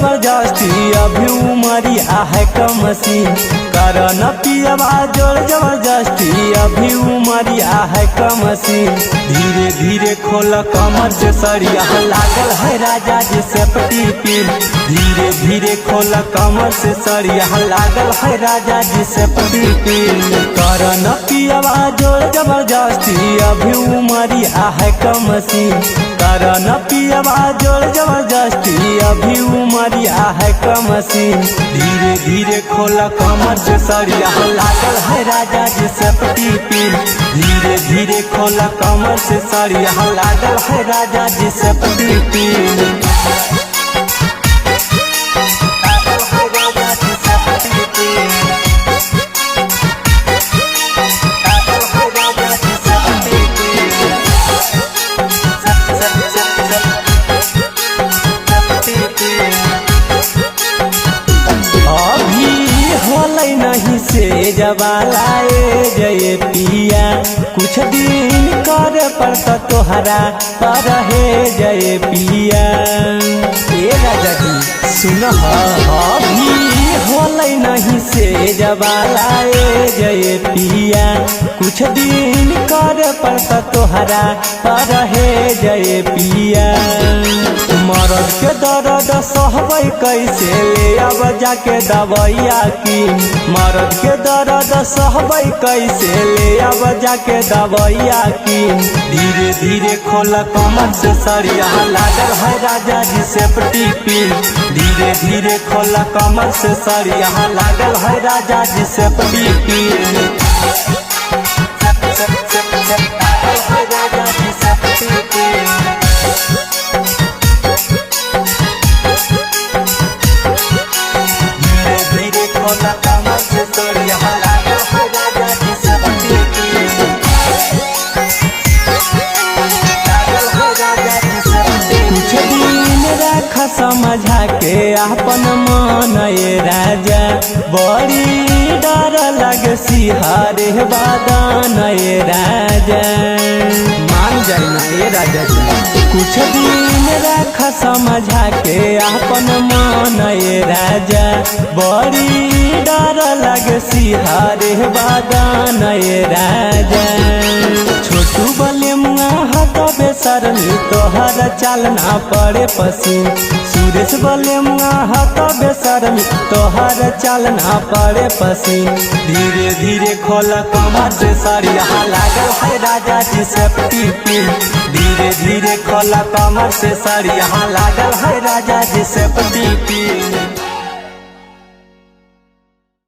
जबरदस्ती अभी उमरिया है कमसीन कर न पियवा जोर जबरदस्ती अभी उमरिया है कमसीन धीरे धीरे खोल कमर से सरिया लागल है राजा जी सेफ्टी पिन धीरे धीरे खोल कमर से सरिया लागल है राजा जी सेफ्टी पिन कर न पियवा जोर जबरदस्ती अभी उमरिया है कमसीन कर न पियवा जोर जबरदस्ती अभी उमरिया है कमसीन धीरे धीरे खोल कमर से सरिया लागल है राजा जी सेफ्टी पिन धीरे धीरे खोल कमर से सरिया लागल है राजा जी सेफ्टी पिन नहीं से जबालाए जय पिया कुछ दिन कर पड़ता तोहरा पर है जय पिया ए राजा जी सुन अभी होलै नहीं से जबालाए जय पिया कुछ दिन कर पड़ता तोहरा पर है जय पिया मरद के दर्द सहबै कैसे ले अब जाके दवैया की मरद के दर्द सहबै कैसे ले अब जाके दवैया की धीरे धीरे खोल कमर से सरिया लागल है राजा जी सेफ्टी पिन धीरे धीरे खोल कमर से सरिया लागल है राजा जी सेफ्टी पिन राजा जी सेफ्टी पिन समझा के अपन मन राजा बड़ी डर लग सिहारे बादान राजा मान जाए ना ये राजा जी कुछ दिन रख समझा के अपन मन राजा बड़ी डर लग सिहारे बादान राजा छोटू बले मुआ हाथ बेसरनी तोहर चालना पड़े पसीन सुरेश बले मुआ हाथ बेसरनी तोहर चालना पड़े पसीन धीरे धीरे खोल कमर से सरिया लागल है राजा जी सेफ्टी पिन धीरे धीरे खोल कमर से सरिया लागल है राजा जी सेफ्टी पिन।